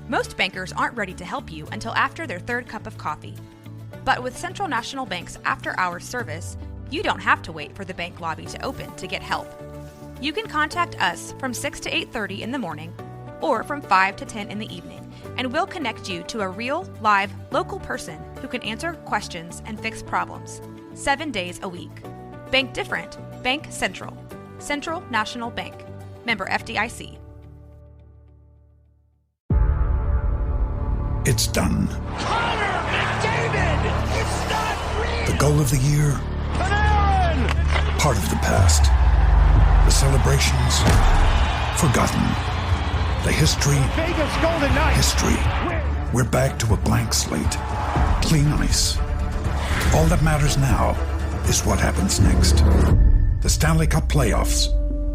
Most bankers aren't ready to help you until after their third cup of coffee. But with Central National Bank's after-hours service, you don't have to wait for the bank lobby to open to get help. You can contact us from 6 to 8:30 in the morning or from 5 to 10 in the evening, and we'll connect you to a real, live, local person who can answer questions and fix problems 7 days a week. Bank different. Bank Central. Central National Bank. Member FDIC. It's done. Connor McDavid! It's not real! The goal of the year, Panarin! part of the past. The celebrations, forgotten. The history, Vegas Golden Knights! history. We're back to a blank slate. Clean ice. All that matters now is what happens next. The Stanley Cup playoffs.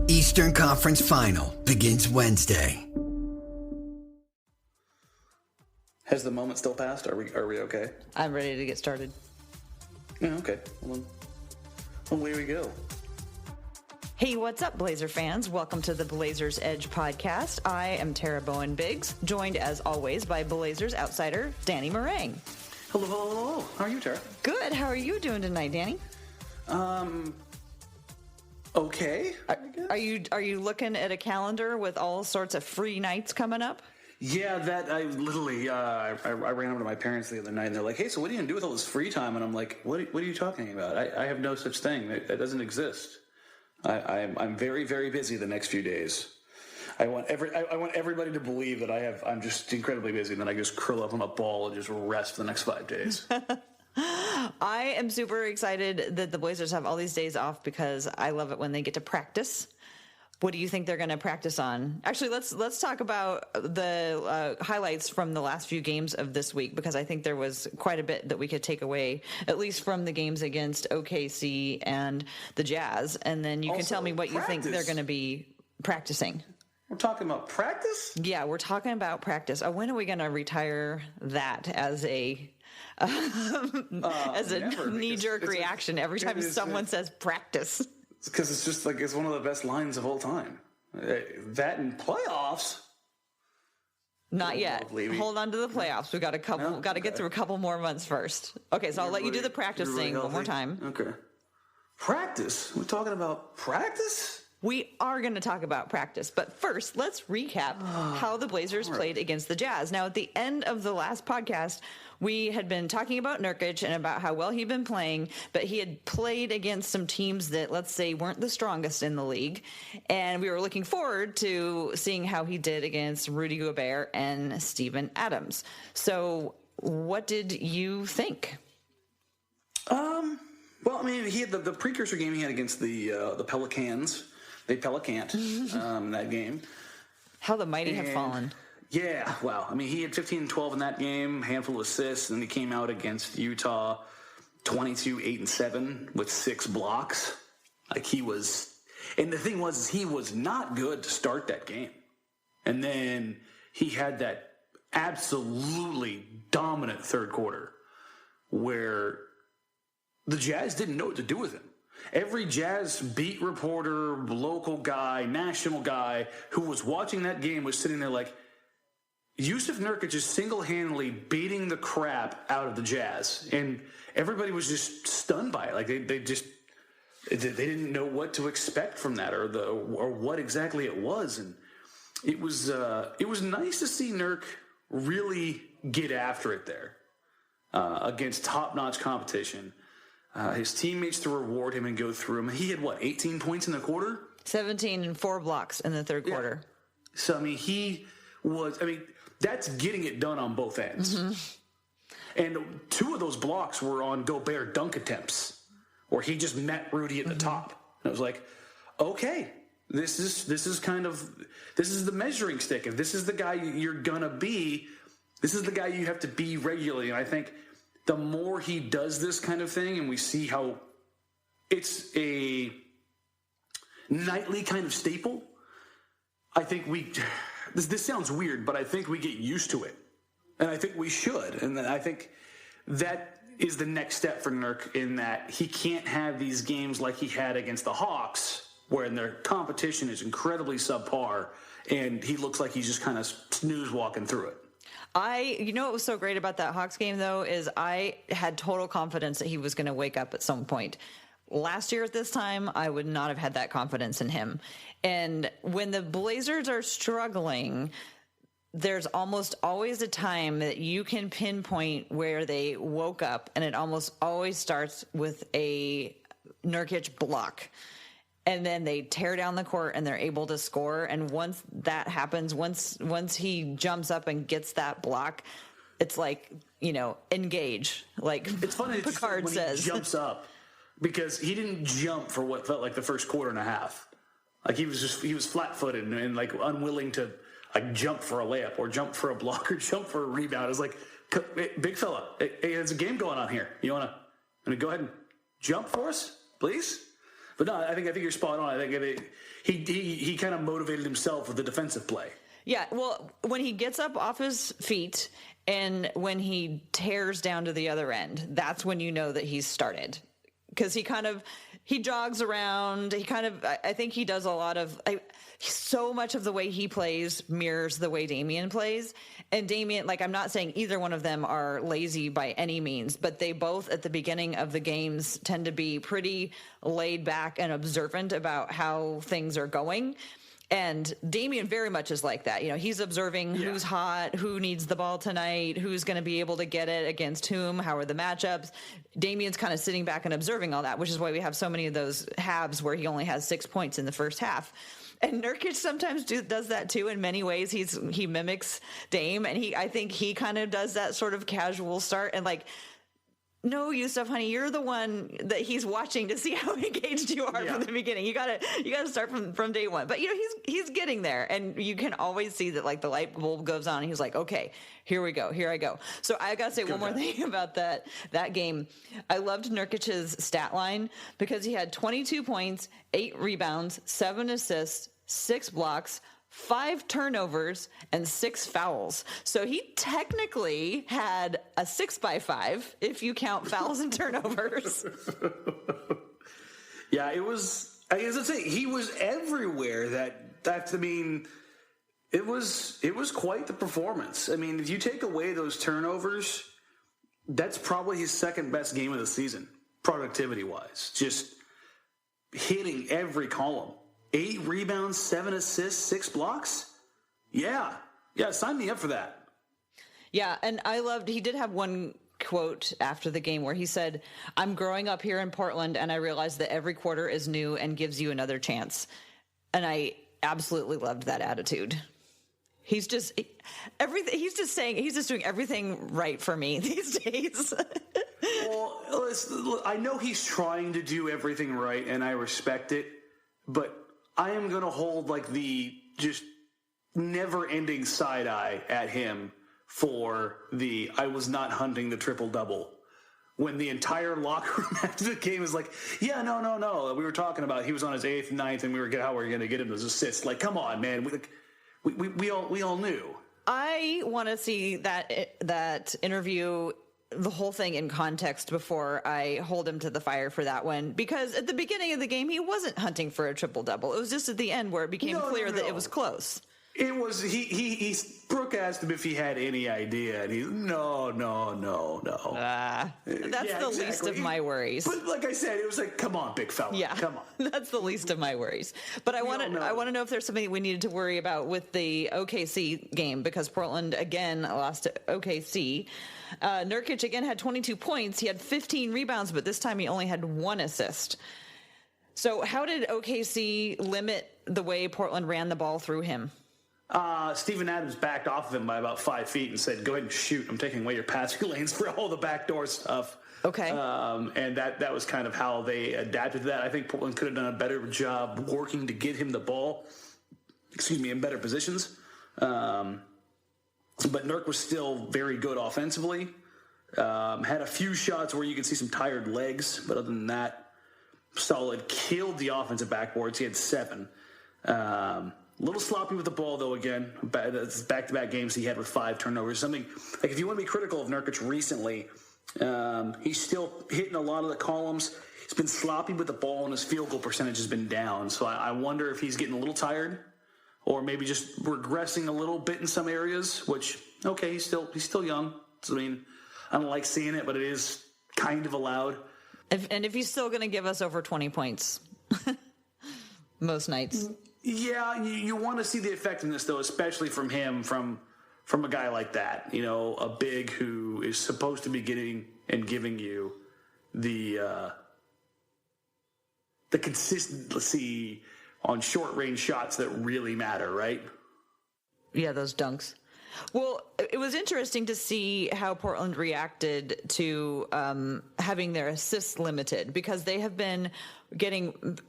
Eastern Conference Final begins Wednesday. Has the moment still passed? Are we okay? I'm ready to get started. Yeah, okay. Well, away we go. Hey, what's up, Blazer fans? Welcome to the Blazers Edge podcast. I am Tara Bowen-Biggs, joined as always by Blazers outsider Danny Marang. Hello. How are you, Tara? Good. How are you doing tonight, Danny? Okay. Are you looking at a calendar with all sorts of free nights coming up? Yeah, that I literally I ran over to my parents the other night and they're like, "Hey, so what are you gonna do with all this free time?" And I'm like, "What are you talking about? I have no such thing. That doesn't exist. I'm very, very busy the next few days. I want everybody to believe that I'm just incredibly busy, and then I just curl up on a ball and just rest for the next 5 days." I am super excited that the Blazers have all these days off because I love it when they get to practice. What do you think they're going to practice on? Actually, let's talk about the highlights from the last few games of this week, because I think there was quite a bit that we could take away, at least from the games against OKC and the Jazz. And then you can tell me what you think they're going to be practicing. We're talking about practice? Yeah, we're talking about practice. When are we going to retire that as a knee-jerk reaction every time someone says practice? Because it's just like it's one of the best lines of all time. That in playoffs. Not yet. Hold on to the playoffs. We got a couple. No? Got to get through a couple more months first. Okay, so I'll let you do the practice thing one more time. Okay. Practice? We're talking about practice? We are going to talk about practice, but first, let's recap how the Blazers played against the Jazz. Now, at the end of the last podcast, we had been talking about Nurkic and about how well he'd been playing, but he had played against some teams that, let's say, weren't the strongest in the league, and we were looking forward to seeing how he did against Rudy Gobert and Steven Adams. So, what did you think? Well, I mean, he had the precursor game he had against the Pelicans. They Pelicant in that game. How the mighty have fallen. Yeah, well, I mean, he had 15 and 12 in that game, handful of assists, and he came out against Utah 22, 8 and 7 with 6 blocks. Like he was, and the thing was, he was not good to start that game. And then he had that absolutely dominant third quarter where the Jazz didn't know what to do with him. Every Jazz beat reporter, local guy, national guy who was watching that game was sitting there like, Jusuf Nurkic is single-handedly beating the crap out of the Jazz. And everybody was just stunned by it. Like they didn't know what to expect from that or what exactly it was. And it was nice to see Nurk really get after it there against top-notch competition. His teammates to reward him and go through him. He had, 18 points in the quarter? 17 and 4 blocks in the third quarter. So, I mean, that's getting it done on both ends. Mm-hmm. And 2 of those blocks were on Gobert dunk attempts, where he just met Rudy at the top. And it was like, okay, this is the measuring stick. If this is the guy you're going to be, this is the guy you have to be regularly. And I think the more he does this kind of thing, and we see how it's a nightly kind of staple, I think this sounds weird, but I think we get used to it. And I think we should. And I think that is the next step for Nurk, in that he can't have these games like he had against the Hawks, where their competition is incredibly subpar, and he looks like he's just kind of snooze walking through it. You know what was so great about that Hawks game, though, is I had total confidence that he was going to wake up at some point. Last year at this time, I would not have had that confidence in him. And when the Blazers are struggling, there's almost always a time that you can pinpoint where they woke up, and it almost always starts with a Nurkic block. And then they tear down the court and they're able to score. And once that happens, once he jumps up and gets that block, it's like, engage. Like it's funny Deckard when says. He jumps up, because he didn't jump for what felt like the first quarter and a half. Like he was flat-footed and like unwilling to like jump for a layup or jump for a block or jump for a rebound. It's like, hey, big fella, hey, there's a game going on here. You want to go ahead and jump for us, please? But no, I think you're spot on. I think he kind of motivated himself with the defensive play. Yeah, well, when he gets up off his feet and when he tears down to the other end, that's when you know that he's started. Because he jogs around. I think he does a lot of, so much of the way he plays mirrors the way Damian plays. And Damian, like, I'm not saying either one of them are lazy by any means, but they both at the beginning of the games tend to be pretty laid back and observant about how things are going. And Damian very much is like that. He's observing who's hot, who needs the ball tonight, who's going to be able to get it against whom, how are the matchups. Damian's kind of sitting back and observing all that, which is why we have so many of those halves where he only has 6 points in the first half. And Nurkic sometimes does that too. In many ways, he mimics Dame, and I think he kind of does that sort of casual start and like, no, Jusuf, honey, you're the one that he's watching to see how engaged you are from the beginning. You gotta start from day one. But he's getting there, and you can always see that like the light bulb goes on. And he's like, okay, here we go, here I go. So I gotta say one more thing about that game. I loved Nurkic's stat line because he had 22 points, 8 rebounds, 7 assists, 6 blocks, 5 turnovers, and 6 fouls. So he technically had a 6x5 if you count fouls and turnovers. Yeah, it was. I guess I'd say he was everywhere. It was quite the performance. I mean, if you take away those turnovers, that's probably his second best game of the season, productivity wise. Just hitting every column. 8 rebounds, 7 assists, 6 blocks. Yeah, sign me up for that. Yeah, and he did have one quote after the game where he said, I'm growing up here in Portland and I realize that every quarter is new and gives you another chance. And I absolutely loved that attitude. He's just doing everything right for me these days. Well, I know he's trying to do everything right and I respect it, but I am going to hold like the just never-ending side-eye at him for I was not hunting the triple-double. When the entire locker room after the game is like, yeah, no. We were talking about he was on his 8th, 9th, and how we're going to get him those assists. Like, come on, man. We all knew. I want to see that interview, the whole thing in context before I hold him to the fire for that one, because at the beginning of the game he wasn't hunting for a triple-double. It was just at the end where it became clear that it was close. It was Brooke asked him if he had any idea, and he's no. That's the least of my worries. But like I said, it was like, come on, big fella, come on. That's the least of my worries. But I want to know if there's something we needed to worry about with the OKC game, because Portland again lost to OKC. Nurkic again had 22 points. He had 15 rebounds, but this time he only had 1 assist. So how did OKC limit the way Portland ran the ball through him? Steven Adams backed off of him by about 5 feet and said, go ahead and shoot. I'm taking away your passing lanes for all the backdoor stuff. Okay. And that was kind of how they adapted to that. I think Portland could have done a better job working to get him the ball, in better positions. But Nurk was still very good offensively. Had a few shots where you could see some tired legs, but other than that, solid. Killed the offensive backboards. He had 7. A little sloppy with the ball, though, again. Back-to-back games he had with 5 turnovers. Something, like, if you want to be critical of Nurkic recently, he's still hitting a lot of the columns. He's been sloppy with the ball, and his field goal percentage has been down. So I wonder if he's getting a little tired or maybe just regressing a little bit in some areas, which okay, he's still young. So, I mean, I don't like seeing it, but it is kind of allowed. If he's still going to give us over 20 points most nights. Yeah, you want to see the effectiveness, though, especially from him, from a guy like that. You know, a big who is supposed to be getting and giving you the consistency on short-range shots that really matter, right? Yeah, those dunks. Well, it was interesting to see how Portland reacted to having their assists limited, because they have been getting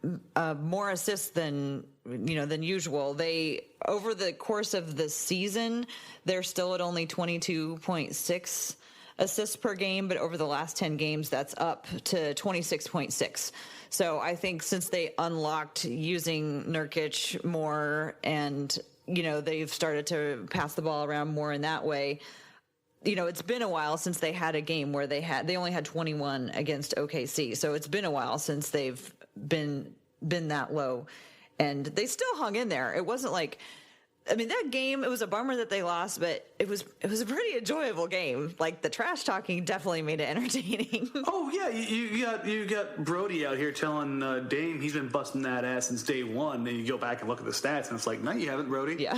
more assists than usual. They, over the course of the season, they're still at only 22.6 assists per game, but over the last 10 games, that's up to 26.6. So I think since they unlocked using Nurkic more, and they've started to pass the ball around more in that way. It's been a while since they had a game where they only had 21 against OKC. So it's been a while since they've been that low, and they still hung in there. It wasn't like, that game, it was a bummer that they lost, but it was a pretty enjoyable game. Like, the trash talking definitely made it entertaining. Oh yeah, you got Brody out here telling Dame he's been busting that ass since day one. Then you go back and look at the stats, and it's like, no, you haven't, Brody. Yeah,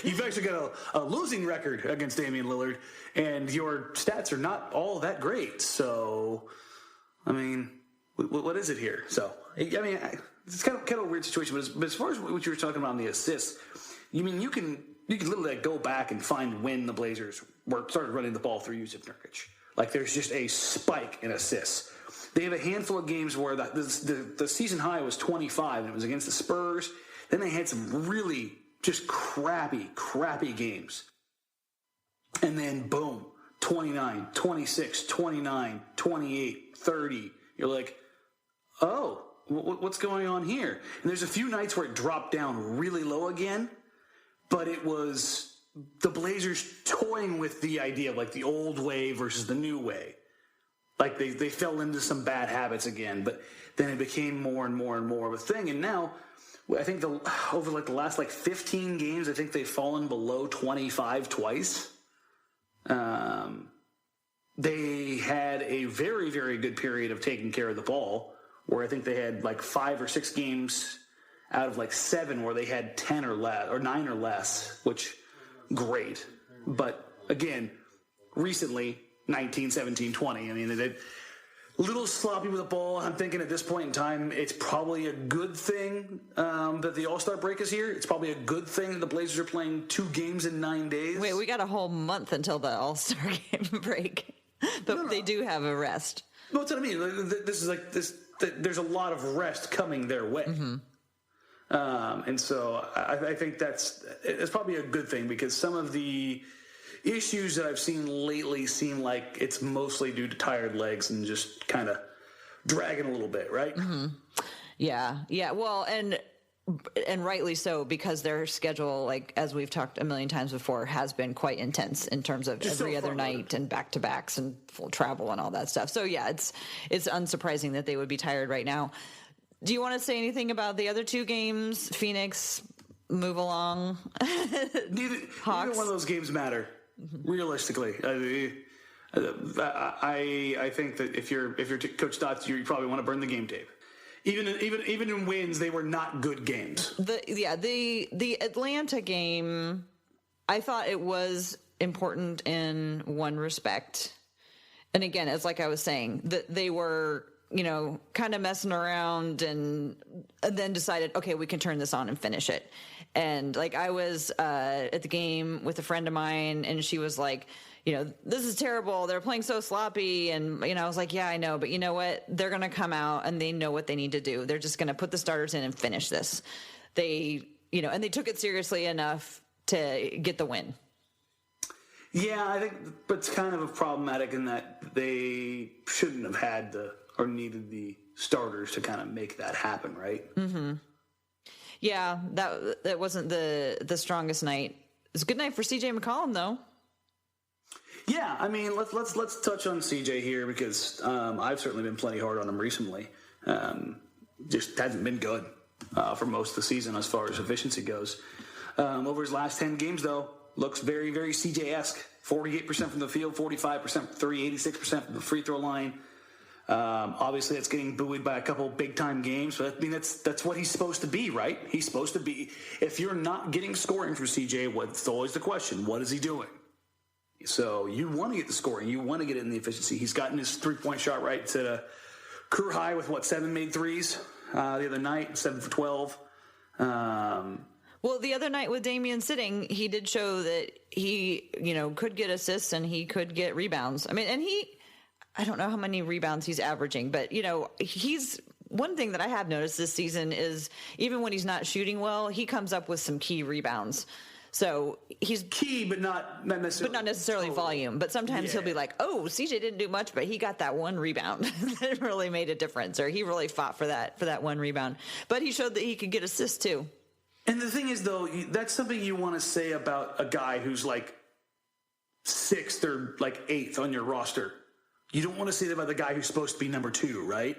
you've actually got a losing record against Damian Lillard, and your stats are not all that great. So, what is it here? So, it's kind of a weird situation. But as far as what you were talking about on the assists, you can literally go back and find when the Blazers started running the ball through Jusuf Nurkic. Like, there's just a spike in assists. They have a handful of games where the season high was 25, and it was against the Spurs. Then they had some really just crappy games. And then, boom, 29, 26, 29, 28, 30. You're like, oh, what's going on here? And there's a few nights where it dropped down really low again. But it was the Blazers toying with the idea of, like, the old way versus the new way. Like, they fell into some bad habits again, but then it became more and more and more of a thing. And now, I think over the last 15 games, I think they've fallen below 25 twice. They had a very, very good period of taking care of the ball, where I think they had 5 or 6 games out of 7 where they had 10 or less, or 9 or less, which, great. But again, recently, 19, 17, 20, they're a little sloppy with the ball. I'm thinking at this point in time, it's probably a good thing that the All-Star break is here. It's probably a good thing that the Blazers are playing 2 games in 9 days. Wait, we got a whole month until the All-Star game break. But no. They do have a rest. Well, that's what I mean. This is there's a lot of rest coming their way. Mm-hmm. And so I think it's probably a good thing, because some of the issues that I've seen lately seem like it's mostly due to tired legs and just kind of dragging a little bit, right? Mm-hmm. Yeah. Well, and rightly so, because their schedule, as we've talked a million times before, has been quite intense in terms of just every other night and back-to-backs and full travel and all that stuff. So yeah, it's unsurprising that they would be tired right now. Do you want to say anything about the other 2 games? Phoenix, move along. Neither one of those games matter, realistically. I think that if you're Coach Stotts, you probably want to burn the game tape. Even in wins, they were not good games. The Atlanta game, I thought it was important in one respect. And again, it's like I was saying, that they were, kind of messing around and then decided, okay, we can turn this on and finish it. And I was at the game with a friend of mine, and she was like, this is terrible. They're playing so sloppy. And, I was like, yeah, I know. But you know what? They're going to come out and they know what they need to do. They're just going to put the starters in and finish this. They, and they took it seriously enough to get the win. Yeah, I think it's kind of problematic in that they shouldn't have had or needed the starters to kind of make that happen, right? Mm-hmm. Yeah, that wasn't the strongest night. It's a good night for CJ McCollum, though. Yeah, let's touch on CJ here, because I've certainly been plenty hard on him recently. Just hasn't been good for most of the season as far as efficiency goes. Over his last 10 games, though, looks very, very CJ-esque. 48% from the field, 45% from three, 86% from the free throw line. Obviously, that's getting buoyed by a couple big-time games, but I mean, that's what he's supposed to be, right? He's supposed to be. If you're not getting scoring from CJ, what's always the question? What is he doing? So you want to get the scoring. You want to get it in the efficiency. He's gotten his three-point shot right to career high with, 7 made threes the other night, 7 for 12. Well, the other night with Damian sitting, he did show that he, could get assists and he could get rebounds. I mean, and I don't know how many rebounds he's averaging, but, he's one thing that I have noticed this season is even when he's not shooting well, he comes up with some key rebounds. So he's key, but not necessarily volume. But sometimes he'll be like, "Oh, CJ didn't do much, but he got that one rebound that really made a difference," or he really fought for that one rebound. But he showed that he could get assists too. And the thing is, though, that's something you want to say about a guy who's like 6th or like 8th on your roster. You don't want to say that about the guy who's supposed to be number 2, right?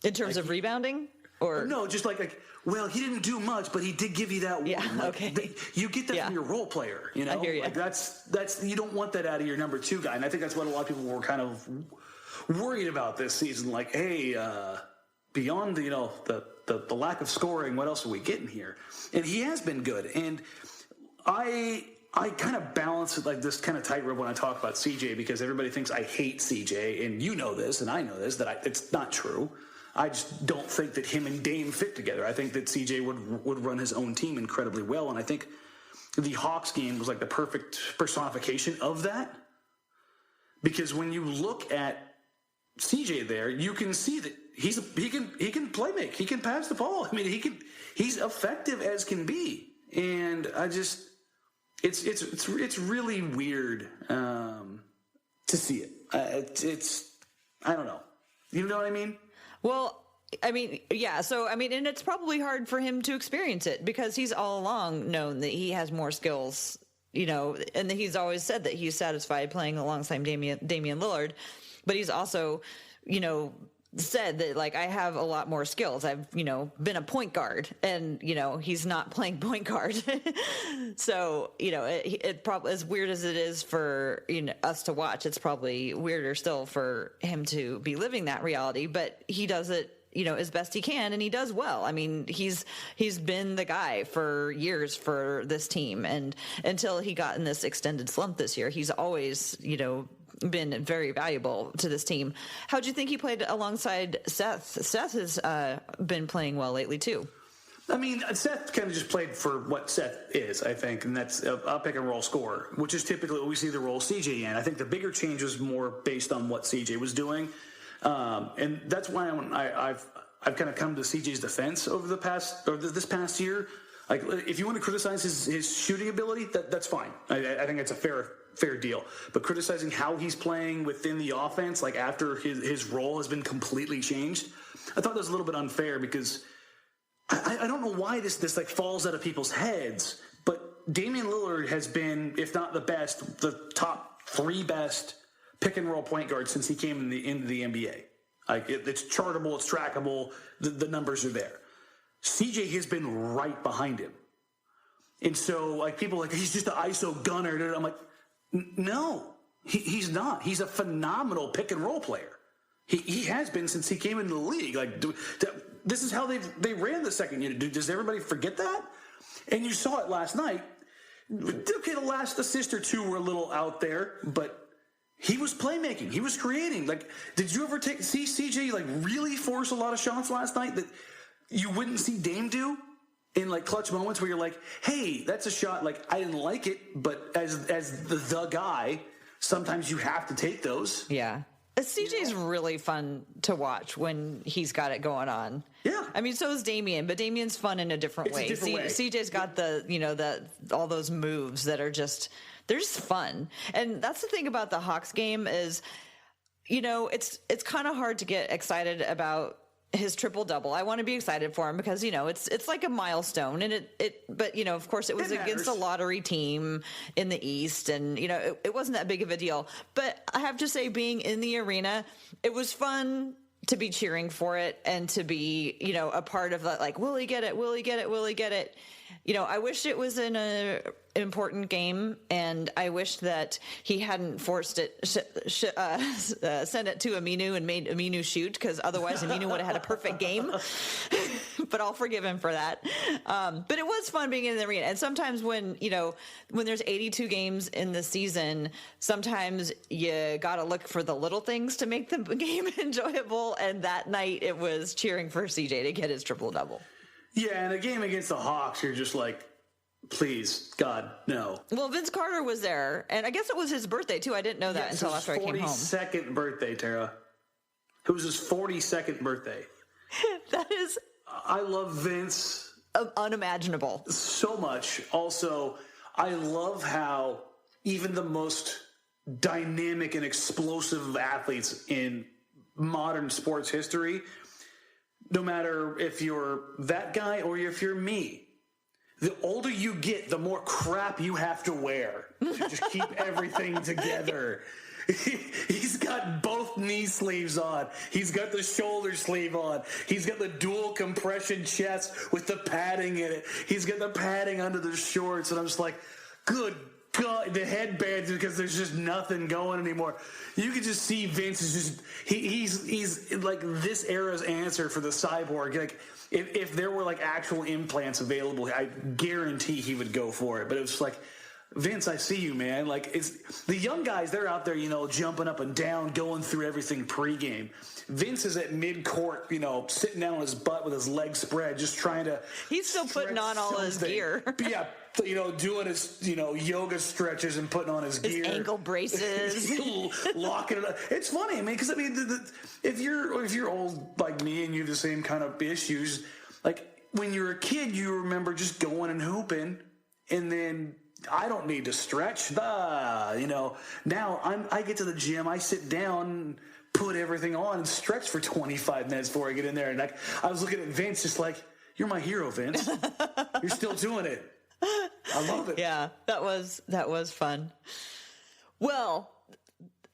In terms of rebounding, or no, just like. Well, he didn't do much, but he did give you that one. Yeah, okay. You get that from your role player, I hear you. Like that's you don't want that out of your number 2 guy, and I think that's what a lot of people were kind of worried about this season. Like, hey, beyond the lack of scoring, what else are we getting here? And he has been good, and I kind of balance it like this kind of tightrope when I talk about CJ because everybody thinks I hate CJ, and you know this, and I know this it's not true. I just don't think that him and Dame fit together. I think that CJ would run his own team incredibly well, and I think the Hawks game was like the perfect personification of that. Because when you look at CJ there, you can see that he can play make, he can pass the ball. I mean, he's effective as can be, and I just it's really weird to see it. I don't know. You know what I mean? Well, I mean, yeah. So, I mean, and it's probably hard for him to experience it because he's all along known that he has more skills, and that he's always said that he's satisfied playing alongside Damian Lillard. But he's also, said that, like, I have a lot more skills. I've, been a point guard and, he's not playing point guard. So, it probably, as weird as it is for us to watch, it's probably weirder still for him to be living that reality, but he does it, as best he can, and he does well. I mean, he's been the guy for years for this team, and until he got in this extended slump this year, he's always, been very valuable to this team. How do you think he played alongside Seth? Seth has been playing well lately too. I mean, Seth kind of just played for what Seth is, I think, and that's a pick and roll scorer, which is typically what we see the role CJ in. I think the bigger change was more based on what CJ was doing, and that's why I've kind of come to CJ's defense over this past year. Like, if you want to criticize his shooting ability, that's fine. I think it's a fair deal. But criticizing how he's playing within the offense, like after his role has been completely changed, I thought that was a little bit unfair because I don't know why this like falls out of people's heads, but Damian Lillard has been, if not the best, the top 3 best pick and roll point guards since he came into the NBA. Like it's chartable, it's trackable, the numbers are there. CJ has been right behind him. And so, like, people are like, he's just an ISO gunner. I'm like, no, he's not. He's a phenomenal pick and roll player. He has been since he came into the league. Like, this is how they ran the second unit. Does everybody forget that? And you saw it last night. Okay, the last assist or 2 were a little out there, but he was playmaking. He was creating. Like, did you ever see CJ, like, really force a lot of shots last night that you wouldn't see Dame do in like clutch moments where you're like, hey, that's a shot. Like, I didn't like it, but as the guy, sometimes you have to take those. Yeah. CJ's really fun to watch when he's got it going on. Yeah. I mean, so is Damian, but Damian's fun in a different way. CJ's got all those moves that are they're just fun. And that's the thing about the Hawks game is, it's kind of hard to get excited about his triple double. I want to be excited for him because, it's like a milestone, and but of course it was against a lottery team in the East, and, it wasn't that big of a deal. But I have to say, being in the arena, it was fun to be cheering for it and to be, a part of that, like, will he get it? Will he get it? Will he get it? I wish it was in a important game, and I wish that he hadn't forced it, sent it to Aminu and made Aminu shoot, because otherwise Aminu would have had a perfect game. But I'll forgive him for that. But it was fun being in the arena. And sometimes when there's 82 games in the season, sometimes you got to look for the little things to make the game enjoyable. And that night it was cheering for CJ to get his triple-double. Yeah, and a game against the Hawks, you're just like, please, God, no. Well, Vince Carter was there, and I guess it was his birthday, too. I didn't know that until after I came home. His 42nd birthday, Tara. It was his 42nd birthday. That is... I love Vince. Unimaginable. So much. Also, I love how even the most dynamic and explosive athletes in modern sports history, no matter if you're that guy or if you're me, the older you get, the more crap you have to wear to just keep everything together. He's got both knee sleeves on. He's got the shoulder sleeve on. He's got the dual compression chest with the padding in it. He's got the padding under the shorts. And I'm just like, good God, the headbands, because there's just nothing going anymore. You can just see Vince is just, he's like this era's answer for the cyborg. Like, if there were like actual implants available, I guarantee he would go for it. But it was like, Vince, I see you, man. Like, it's the young guys, they're out there, jumping up and down, going through everything pregame. Vince is at mid-court, sitting down on his butt with his legs spread, just trying to... He's still putting on all his gear. Yeah, doing his, yoga stretches and putting on his gear. His ankle braces. Locking it up. It's funny, because, if you're old like me and you have the same kind of issues, like, when you're a kid, you remember just going and hooping, and then... I don't need to stretch. Now I get to the gym, I sit down, put everything on, and stretch for 25 minutes before I get in there. And I was looking at Vince, just like, you're my hero, Vince. You're still doing it. I love it. Yeah, that was fun. Well,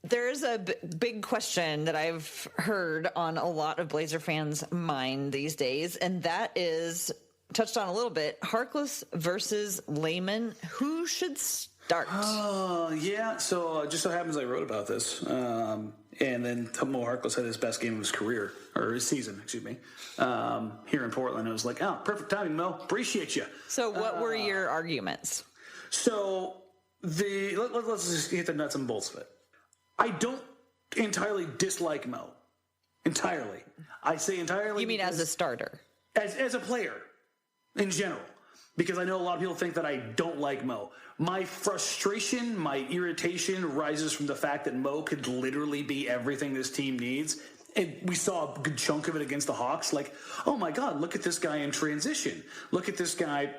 there's a big question that I've heard on a lot of Blazer fans' mind these days, and that is... touched on a little bit, Harkless versus Layman. Who should start? Yeah. So just so happens I wrote about this. And then Moe Harkless had his best game of his career, or his season, excuse me, here in Portland. I was like, perfect timing, Mo. Appreciate you. So what were your arguments? So let's just get the nuts and bolts of it. I don't entirely dislike Mo. Entirely. I say entirely. You mean as a starter? As a player. In general, because I know a lot of people think that I don't like Mo. My frustration, my irritation rises from the fact that Mo could literally be everything this team needs. And we saw a good chunk of it against the Hawks. Like, oh my God, look at this guy in transition. Look at this guy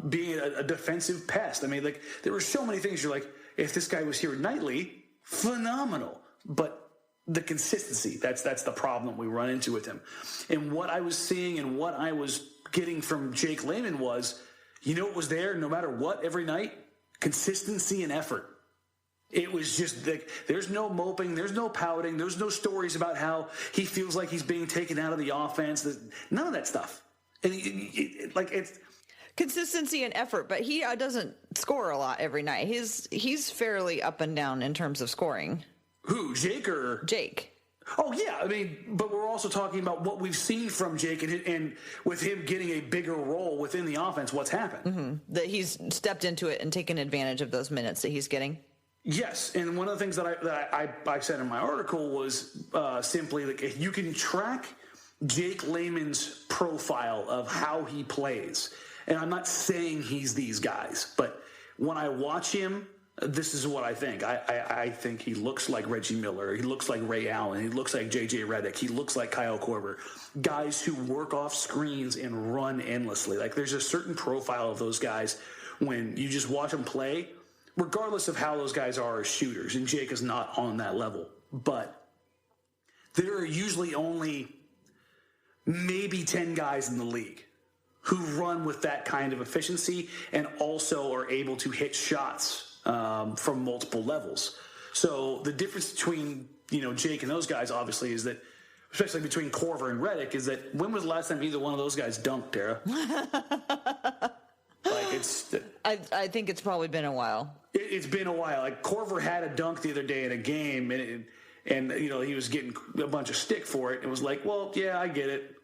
being a defensive pest. There were so many things you're like, if this guy was here nightly, phenomenal. But the consistency, that's the problem we run into with him. And what I was seeing and what I was getting from Jake Layman was, what was there no matter what every night? Consistency and effort. It was just like, there's no moping, there's no pouting, there's no stories about how he feels like he's being taken out of the offense. None of that stuff. And it's consistency and effort, but he doesn't score a lot every night. He's fairly up and down in terms of scoring. Who, Jake or Jake? Oh, yeah. But we're also talking about what we've seen from Jake and with him getting a bigger role within the offense, what's happened. Mm-hmm. That he's stepped into it and taken advantage of those minutes that he's getting. Yes. And one of the things that I said in my article was simply, like, if you can track Jake Layman's profile of how he plays, and I'm not saying he's these guys, but when I watch him, this is what I think. I think he looks like Reggie Miller. He looks like Ray Allen. He looks like J.J. Redick. He looks like Kyle Korver. Guys who work off screens and run endlessly. Like, there's a certain profile of those guys when you just watch them play, regardless of how those guys are as shooters. And Jake is not on that level. But there are usually only maybe 10 guys in the league who run with that kind of efficiency and also are able to hit shots from multiple levels. So the difference between, Jake and those guys, obviously, is that, especially between Korver and Redick, is that when was the last time either one of those guys dunked, Tara? I think it's probably been a while. It's been a while. Like Korver had a dunk the other day in a game, and he was getting a bunch of stick for it. It was like, well, yeah, I get it.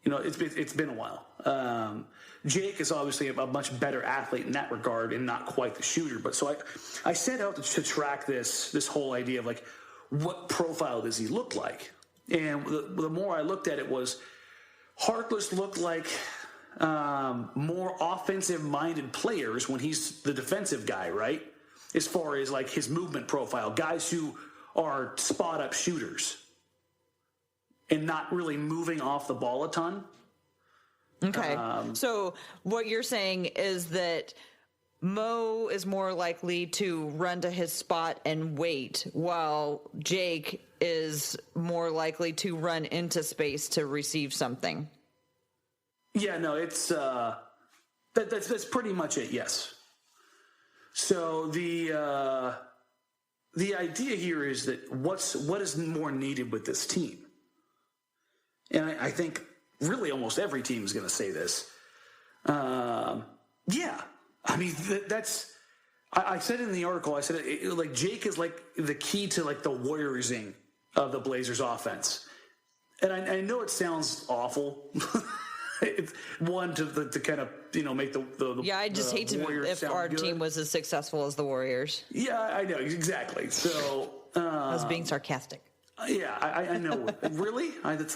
It's been a while. Jake is obviously a much better athlete in that regard and not quite the shooter. But so I set out to track this whole idea of like, what profile does he look like? And the more I looked at it was Harkless looked like more offensive-minded players when he's the defensive guy, right? As far as like his movement profile, guys who are spot-up shooters and not really moving off the ball a ton. Okay. So what you're saying is that Moe is more likely to run to his spot and wait, while Jake is more likely to run into space to receive something. Yeah, no, it's that's pretty much it. Yes. So the idea here is that what is more needed with this team, and I think really almost every team is going to say this. Yeah, I mean that's. I said in the article, I said like Jake is like the key to like the Warrior-izing of the Blazers offense, and I know it sounds awful. It's one to kind of make the yeah. I just hate to if our team was as successful as the Warriors. Yeah, I know exactly. So I was being sarcastic. Yeah, I know. Really, it's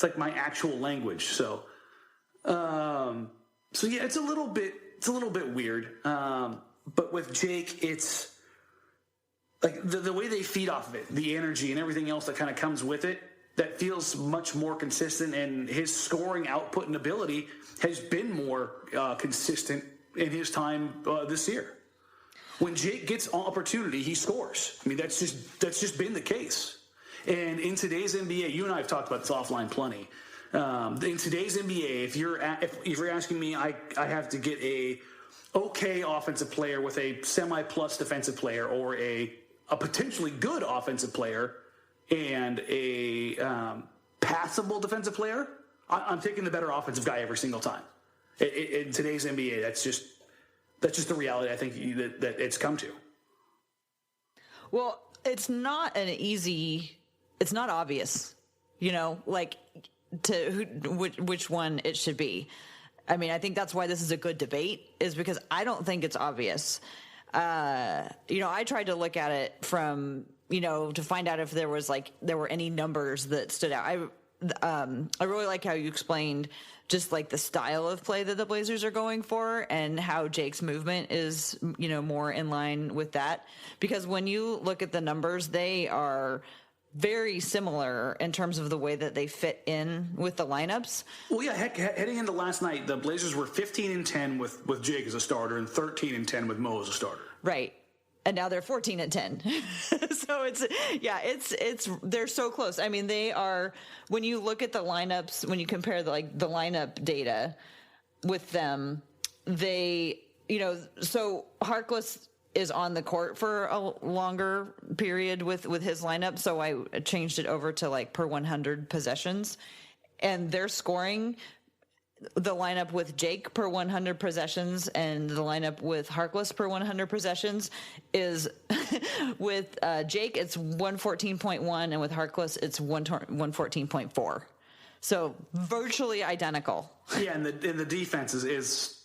like my actual language. So yeah, it's a little bit weird. But with Jake, it's like the way they feed off of it, the energy and everything else that kind of comes with it, that feels much more consistent, and his scoring output and ability has been more consistent in his time this year. When Jake gets opportunity, he scores. I mean, that's just been the case. And in today's NBA, you and I have talked about this offline plenty. In today's NBA, if you're asking me, I have to get a okay offensive player with a semi-plus defensive player, or a potentially good offensive player and a passable defensive player, I'm taking the better offensive guy every single time. In today's NBA, that's just the reality I think that it's come to. Well, it's not obvious, like which one it should be. I mean, I think that's why this is a good debate, is because I don't think it's obvious. I tried to look at it from, to find out if there were any numbers that stood out. I really like how you explained just like the style of play that the Blazers are going for, and how Jake's movement is, more in line with that. Because when you look at the numbers, they are very similar in terms of the way that they fit in with the lineups. Well, yeah, heading into last night, the Blazers were 15-10 with Jake as a starter and 13-10 with Moe as a starter. Right. And now they're 14-10. So they're so close. I mean, they are, when you look at the lineups, when you compare the lineup data with them, they, so Harkless is on the court for a longer period with his lineup. So I changed it over to per 100 possessions, and they're scoring. The lineup with Jake per 100 possessions and the lineup with Harkless per 100 possessions is with Jake, it's 114.1, and with Harkless, it's 114.4. So virtually identical. Yeah, and the defense is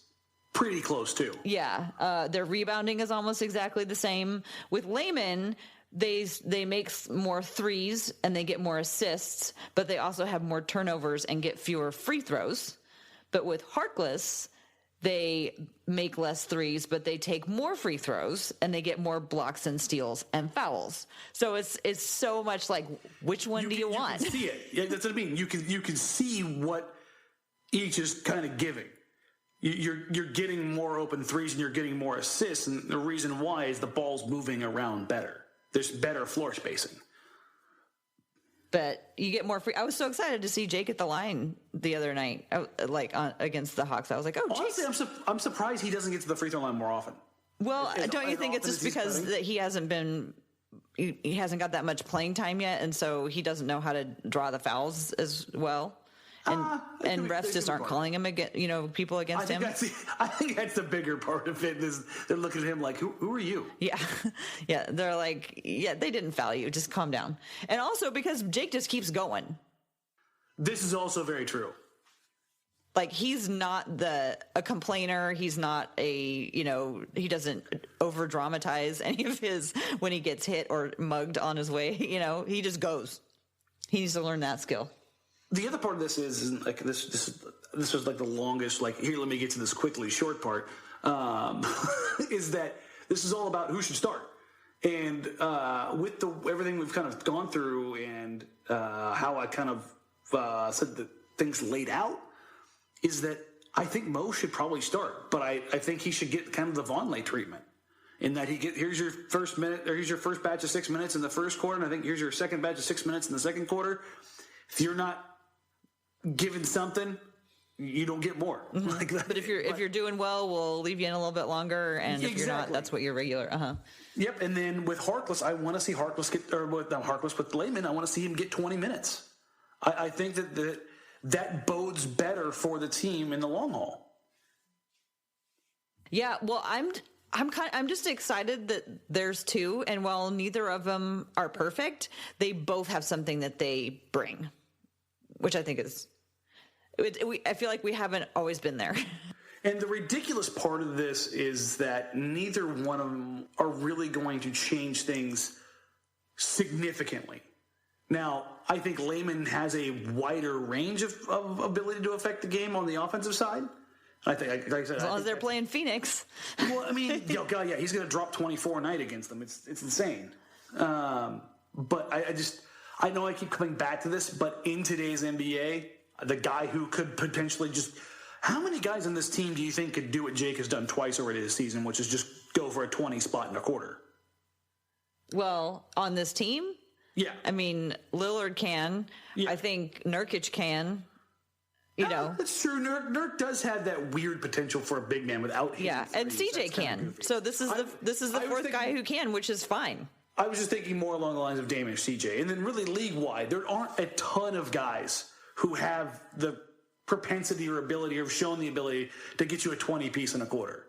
pretty close too. Yeah, their rebounding is almost exactly the same. With Layman, they make more threes and they get more assists, but they also have more turnovers and get fewer free throws. But with Harkless, they make less threes, but they take more free throws and they get more blocks and steals and fouls. So it's so much like, which one do you want? You can see it. Yeah, that's what I mean. You can see what each is kind of giving. You're getting more open threes and you're getting more assists, and the reason why is the ball's moving around better. There's better floor spacing. But you get more free. I was so excited to see Jake at the line the other night, against the Hawks. I was like, oh, Jake. Honestly, I'm surprised he doesn't get to the free throw line more often. Well, don't you think it's just because that he hasn't got that much playing time yet, and so he doesn't know how to draw the fouls as well? and refs just aren't calling him against, people against him. I think that's the bigger part of it. Is they're looking at him like, who are you? Yeah. Yeah. They're like, yeah, they didn't foul you. Just calm down. And also because Jake just keeps going. This is also very true. Like, he's not a complainer. He's not he doesn't over dramatize any of his when he gets hit or mugged on his way. He just goes. He needs to learn that skill. The other part of this is like this was like the longest, like, here, let me get to this quickly, short part, is that this is all about who should start. And with everything we've kind of gone through and how I kind of said that things laid out, is that I think Moe should probably start, but I think he should get kind of the Vonleh treatment in that here's your first minute, or here's your first batch of 6 minutes in the first quarter, and I think here's your second batch of 6 minutes in the second quarter. If you're not given something, you don't get more. Mm-hmm. Like that. But if you're doing well, we'll leave you in a little bit longer, and if you're not, that's what you're regular. Yep. And then with Harkless, I want to see Harkless with Layman, I want to see him get 20 minutes. I think that bodes better for the team in the long haul. Yeah, well, I'm just excited that there's two, and while neither of them are perfect, they both have something that they bring, which I think is. I feel like we haven't always been there. And the ridiculous part of this is that neither one of them are really going to change things significantly. Now, I think Layman has a wider range of ability to affect the game on the offensive side. I think, like I said, as long as they're playing Phoenix. Well, I mean, God, yeah, he's going to drop 24 a night against them. It's insane. But I know I keep coming back to this, but in today's NBA, the guy who could potentially how many guys on this team do you think could do what Jake has done twice already this season, which is just go for a 20 spot in a quarter? Well, on this team? Yeah. I mean, Lillard can. Yeah. I think Nurkic can. That's true. Nurk does have that weird potential for a big man without him. Yeah, and CJ can. So this is the fourth guy who can, which is fine. I was just thinking more along the lines of Damian and CJ. And then really league-wide, there aren't a ton of guys who have the propensity or ability or have shown the ability to get you a 20-piece in a quarter.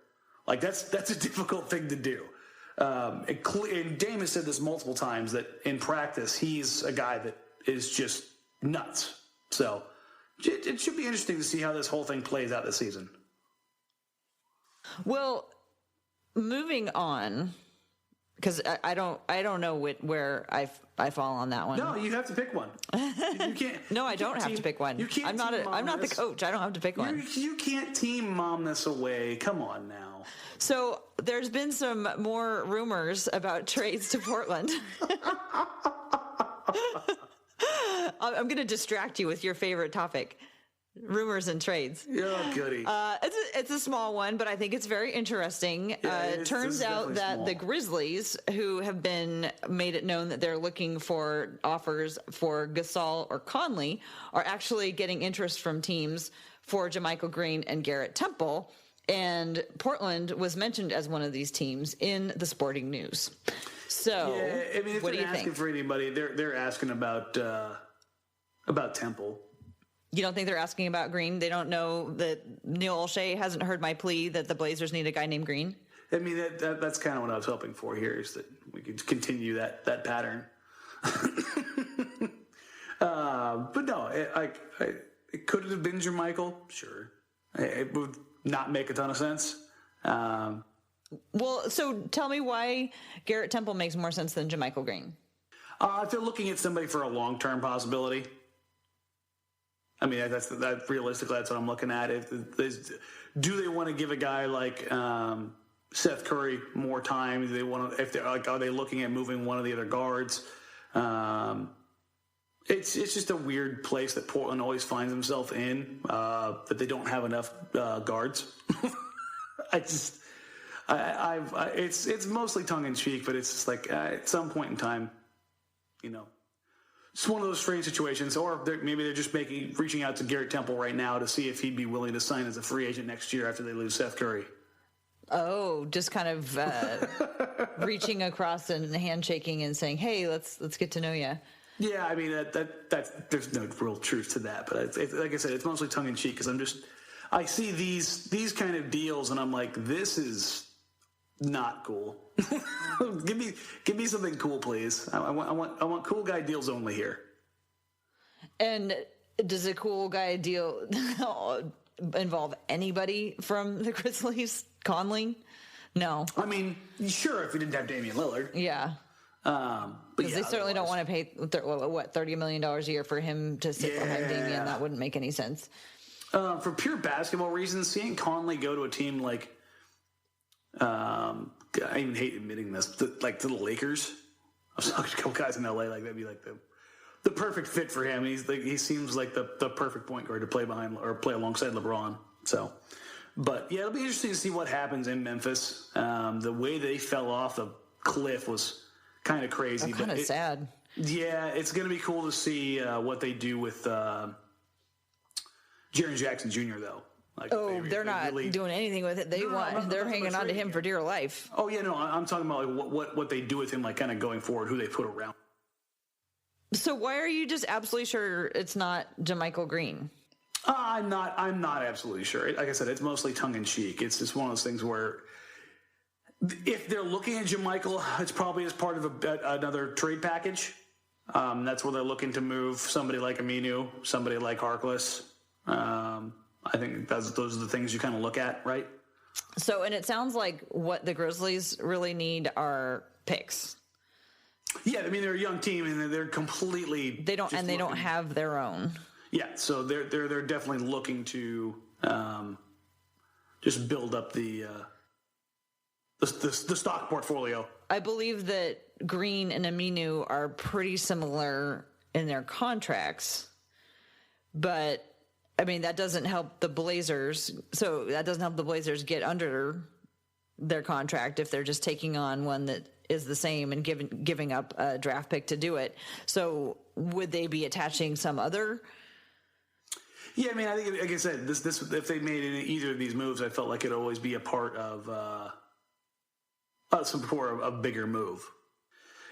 Like, that's a difficult thing to do. And Dame has said this multiple times that in practice, he's a guy that is just nuts. So it should be interesting to see how this whole thing plays out this season. Well, moving on, because I don't know where I fall on that one. No, you have to pick one. You can't. No, I don't have to pick one. You can't. I'm not the coach. I don't have to pick one. You can't team mom this away. Come on now. So there's been some more rumors about trades to Portland. I'm going to distract you with your favorite topic. Rumors and trades. Oh, goody. It's a small one, but I think it's very interesting. It turns out that small. The Grizzlies, who have made it known that they're looking for offers for Gasol or Conley, are actually getting interest from teams for JaMychael Green and Garrett Temple. And Portland was mentioned as one of these teams in the Sporting News. So, yeah, I mean, if what do you asking think? For anybody, they're asking about Temple. You don't think they're asking about Green? They don't know that Neil Olshey hasn't heard my plea that the Blazers need a guy named Green? I mean, that's kind of what I was hoping for here, is that we could continue that pattern. But no, it could have been JaMychael, sure. It would not make a ton of sense. Well, so tell me why Garrett Temple makes more sense than JaMychael Green. If they're looking at somebody for a long-term possibility, I mean, realistically, that's what I'm looking at. Do they want to give a guy like Seth Curry more time? Do they want to? Are they looking at moving one of the other guards? It's just a weird place that Portland always finds himself in, that they don't have enough guards. It's mostly tongue in cheek, but it's just like at some point in time, it's one of those strange situations. Or maybe they're just reaching out to Garrett Temple right now to see if he'd be willing to sign as a free agent next year after they lose Seth Curry. Oh, just kind of reaching across and handshaking and saying, "Hey, let's get to know you." Yeah, I mean, there's no real truth to that. But like I said, it's mostly tongue-in-cheek because I see these kind of deals and I'm like, this is not cool. give me something cool, please. I want cool guy deals only here. And does a cool guy deal involve anybody from the Grizzlies? Conley? No. I mean, sure, if we didn't have Damian Lillard. Yeah. Because they certainly don't want to pay, $30 million a year for him to sit behind Damian. That wouldn't make any sense. For pure basketball reasons, seeing Conley go to a team like, I even hate admitting this, like to the Lakers. I was talking to a couple guys in LA, like that'd be like the perfect fit for him. He seems like the perfect point guard to play behind or play alongside LeBron. So, but yeah, it'll be interesting to see what happens in Memphis. The way they fell off the cliff was kind of crazy. Kind of sad. Yeah, it's going to be cool to see what they do with Jaren Jackson Jr. though. Like, they're not really doing anything with it. They're hanging on to him for dear life. Oh yeah, no, I'm talking about like what they do with him, like kind of going forward, who they put around. So why are you just absolutely sure it's not JaMychael Green? I'm not absolutely sure. Like I said, it's mostly tongue in cheek. It's just one of those things where if they're looking at JaMychael, it's probably as part of another trade package. That's where they're looking to move somebody like Aminu, somebody like Harkless. I think those are the things you kind of look at, right? So, and it sounds like what the Grizzlies really need are picks. Yeah, I mean they're a young team and they're completely they don't have their own. Yeah, so they're definitely looking to just build up the stock portfolio. I believe that Green and Aminu are pretty similar in their contracts, but I mean that doesn't help the Blazers. So that doesn't help the Blazers get under their contract if they're just taking on one that is the same and giving up a draft pick to do it. So would they be attaching some other? Yeah, I mean, I think, like I said, this if they made either of these moves, I felt like it'd always be a part of a bigger move.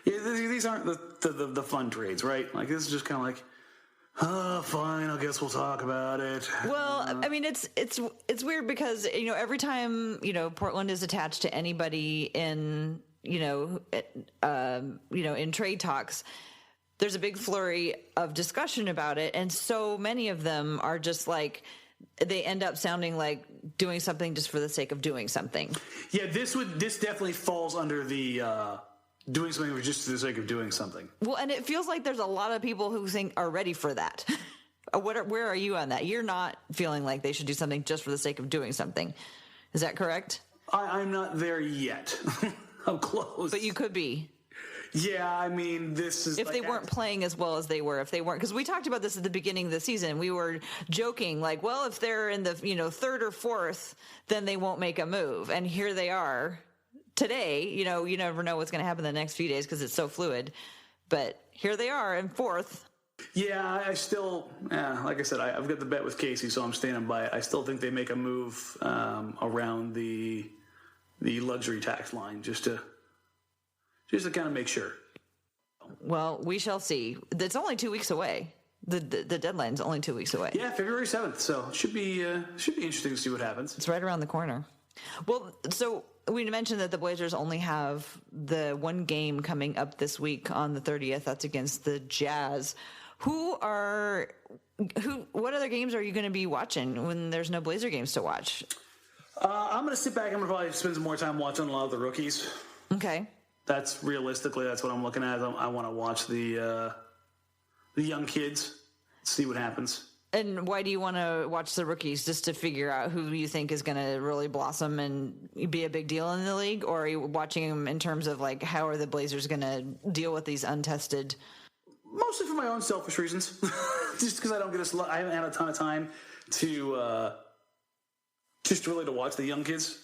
Yeah, these aren't the fun trades, right? Like this is just kind of like, oh, fine, I guess we'll talk about it. Well, I mean, it's weird because every time Portland is attached to anybody in in trade talks, there's a big flurry of discussion about it, and so many of them are just like they end up sounding like doing something just for the sake of doing something. Yeah, this definitely falls under the doing something just for the sake of doing something. Well, and it feels like there's a lot of people who are ready for that. Where are you on that? You're not feeling like they should do something just for the sake of doing something. Is that correct? I'm not there yet. I'm close. But you could be. Yeah, I mean, this is... If they weren't playing as well as they were, if they weren't... Because we talked about this at the beginning of the season. We were joking, like, well, if they're in the, third or fourth, then they won't make a move. And here they are today. You never know what's going to happen the next few days because it's so fluid. But here they are in fourth. Yeah, I still... like I said, I've got the bet with Casey, so I'm standing by it. I still think they make a move around the luxury tax line just to kind of make sure. Well, we shall see. It's only 2 weeks away. The deadline's only 2 weeks away. Yeah, February 7th. So it should be interesting to see what happens. It's right around the corner. Well, so we mentioned that the Blazers only have the one game coming up this week on the 30th. That's against the Jazz. What other games are you going to be watching when there's no Blazer games to watch? I'm going to sit back. I'm going to probably spend some more time watching a lot of the rookies. Okay. That's what I'm looking at. I want to watch the young kids, see what happens. And why do you want to watch the rookies? Just to figure out who you think is going to really blossom and be a big deal in the league? Or are you watching them in terms of like, how are the Blazers going to deal with these untested? Mostly for my own selfish reasons. Just because I haven't had a ton of time to just really to watch the young kids.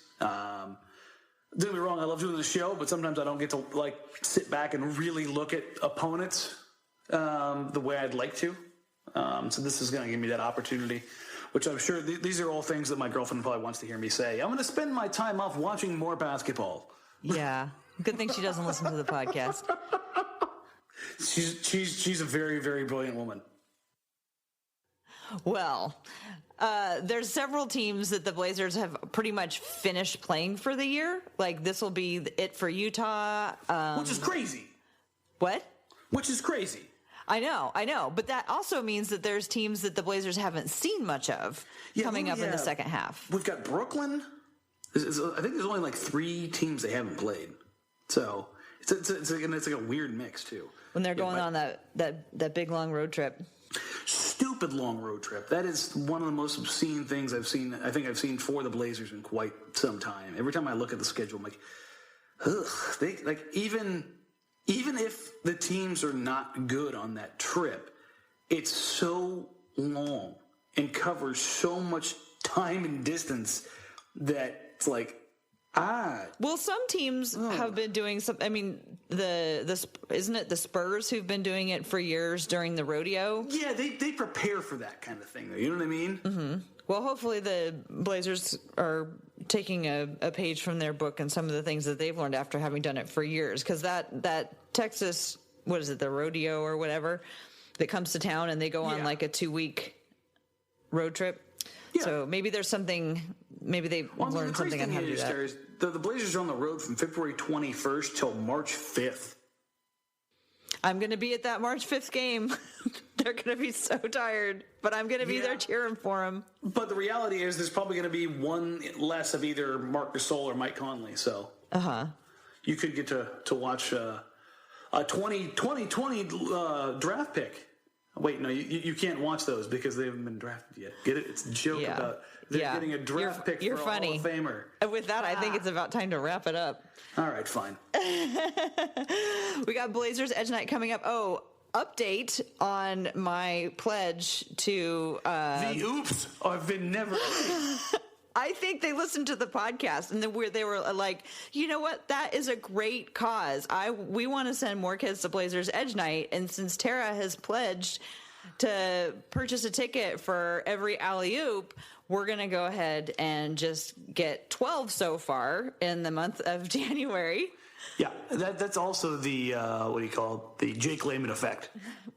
Don't get me wrong, I love doing the show, but sometimes I don't get to like sit back and really look at opponents the way I'd like to. So this is going to give me that opportunity, which I'm sure these are all things that my girlfriend probably wants to hear me say. I'm going to spend my time off watching more basketball. Yeah, good thing she doesn't listen to the podcast. She's a very, very brilliant woman. Well, there's several teams that the Blazers have pretty much finished playing for the year. Like, this will be it for Utah. Which is crazy. What? Which is crazy. I know. But that also means that there's teams that the Blazers haven't seen much of coming up in the second half. We've got Brooklyn. I think there's only like 3 teams they haven't played. So it's like a weird mix, too. When they're going on that big, long road trip. Stupid long road trip. That is one of the most obscene things I've seen for the Blazers in quite some time. Every time I look at the schedule, I'm like, ugh. Even if the teams are not good on that trip, it's so long and covers so much time and distance that it's like, Well, some teams have been doing some. I mean, isn't it the Spurs who've been doing it for years during the rodeo? Yeah, they prepare for that kind of thing, though. You know what I mean? Mm-hmm. Well, hopefully the Blazers are taking a page from their book and some of the things that they've learned after having done it for years. Because that Texas, what is it, the rodeo or whatever, that comes to town and they go on like a 2-week road trip. Yeah. So maybe there's something. Maybe they learned something on how to do that. The Blazers are on the road from February 21st till March 5th. I'm going to be at that March 5th game. They're going to be so tired, but I'm going to be there cheering for them. But the reality is there's probably going to be one less of either Marc Gasol or Mike Conley. So you could get to watch a 2020 draft pick. Wait, no, you can't watch those because they haven't been drafted yet. Get it? It's a joke about they're getting a draft pick for a Hall of Famer. And with that, I think it's about time to wrap it up. All right, fine. We got Blazers Edge Night coming up. Oh, update on my pledge to... the oops have been never... I think they listened to the podcast and they were like, you know what? That is a great cause. We want to send more kids to Blazers Edge Night. And since Tara has pledged to purchase a ticket for every alley-oop, we're going to go ahead and just get 12 so far in the month of January. Yeah, that's also the, the Jake Layman effect.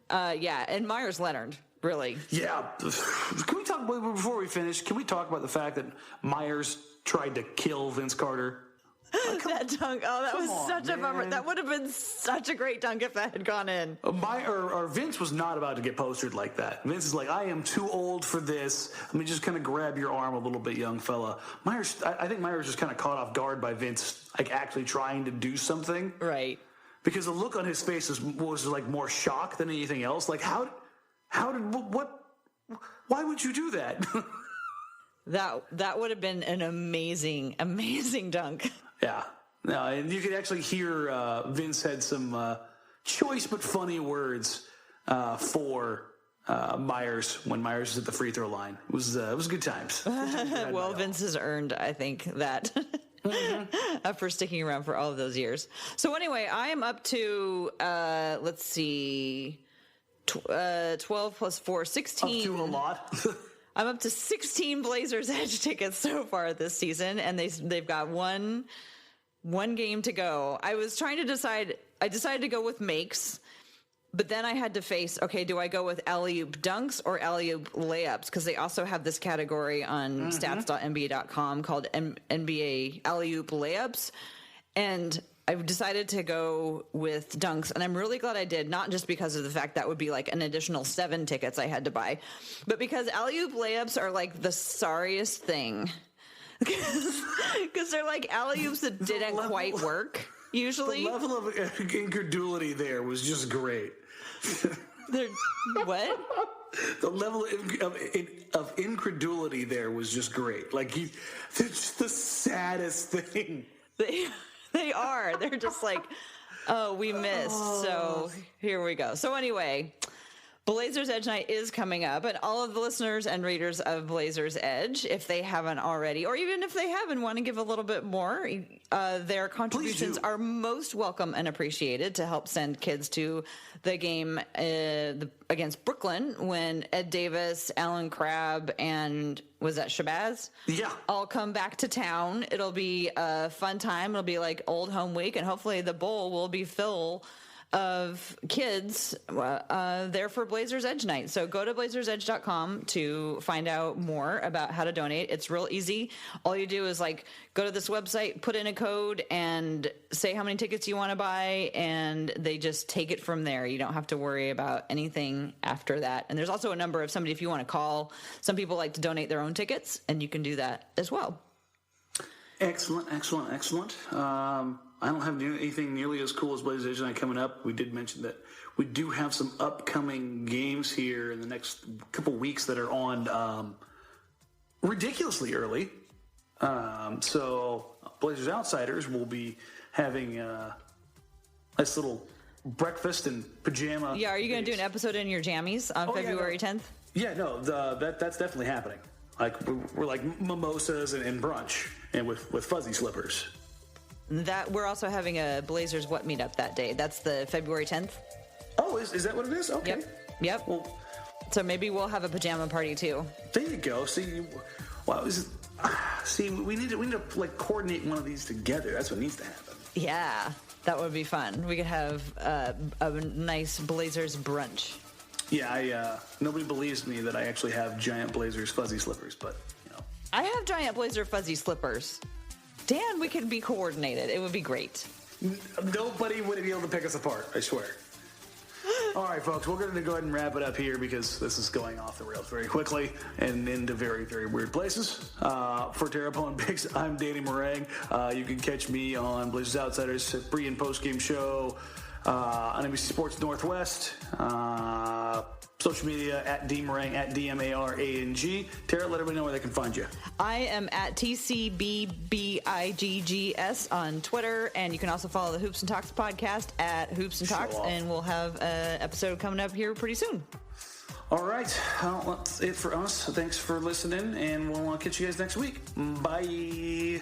And Meyer's Leonard. Really? Yeah. Can we talk, before we finish, can we talk about the fact that Myers tried to kill Vince Carter? That dunk. Oh, that was such a bummer. That would have been such a great dunk if that had gone in. Vince was not about to get postered like that. Vince is like, I am too old for this. Let me just kind of grab your arm a little bit, young fella. I think Myers was kind of caught off guard by Vince, like actually trying to do something. Right. Because the look on his face was like more shock than anything else. Like, why would you do that? That would have been an amazing, amazing dunk. Yeah. No, and you could actually hear Vince had some choice but funny words for Myers when Myers was at the free throw line. It was good times. Well, Vince has earned, I think, that for sticking around for all of those years. So anyway, I am up to, let's see, 12 plus 4, 16. Up to a lot. I'm up to 16 Blazers Edge tickets so far this season, and they've got one game to go. I was trying to decide. I decided to go with makes, but then I had to face, okay, do I go with alley-oop dunks or alley-oop layups? Because they also have this category on stats.nba.com called NBA alley-oop layups, and I've decided to go with dunks, and I'm really glad I did, not just because of the fact that would be like an additional 7 tickets I had to buy, but because alley-oop layups are like the sorriest thing. Because they're like alley-oops that didn't quite work, usually. The level of incredulity there was just great. What? The level of incredulity there was just great. Like, they're just the saddest thing. They are. They're just like, oh, we missed. So here we go. So anyway, Blazers Edge Night is coming up, and all of the listeners and readers of Blazers Edge, if they haven't already, or even if they have and want to give a little bit more, their contributions are most welcome and appreciated to help send kids to the game against Brooklyn when Ed Davis, Alan Crabb, and was that Shabazz? Yeah. All come back to town. It'll be a fun time. It'll be like old home week, and hopefully the bowl will be full of kids there for Blazers Edge night. So go to blazersedge.com to find out more about how to donate. It's real easy. All you do is go to this website, put in a code, and say how many tickets you want to buy, and they just take it from there. You don't have to worry about anything after that. And there's also a number of somebody if you want to call. Some people like to donate their own tickets, and you can do that as well. Excellent. I don't have anything nearly as cool as Blazers Edge Night coming up. We did mention that we do have some upcoming games here in the next couple weeks that are on ridiculously early. So Blazers Outsiders will be having a nice little breakfast and pajama. Yeah, are you going to do an episode in your jammies on February 10th? Yeah, no, that's definitely happening. We're like mimosas and brunch, and with fuzzy slippers. That we're also having a Blazers What meetup that day. That's the February 10th. Oh, is that what it is? Okay. Yep. Well, so maybe we'll have a pajama party too. There you go. See, we need to coordinate one of these together. That's what needs to happen. Yeah, that would be fun. We could have a nice Blazers brunch. Yeah, nobody believes me that I actually have giant Blazers fuzzy slippers, but I have giant Blazer fuzzy slippers. Dan, we could be coordinated. It would be great. Nobody would be able to pick us apart, I swear. All right, folks, we're going to go ahead and wrap it up here because this is going off the rails very quickly and into very, very weird places. For Bowen-Biggs, I'm Danny Marang. You can catch me on Blazers Outsiders pre- and post-game show on NBC Sports Northwest. Social media at DMarang, at DMARANG. Tara, let everybody know where they can find you. I am at TCBBIGGS on Twitter, and you can also follow the Hoops and Talks podcast at Hoops and Talks, and we'll have an episode coming up here pretty soon. All right. Well, that's it for us. Thanks for listening, and we'll catch you guys next week. Bye.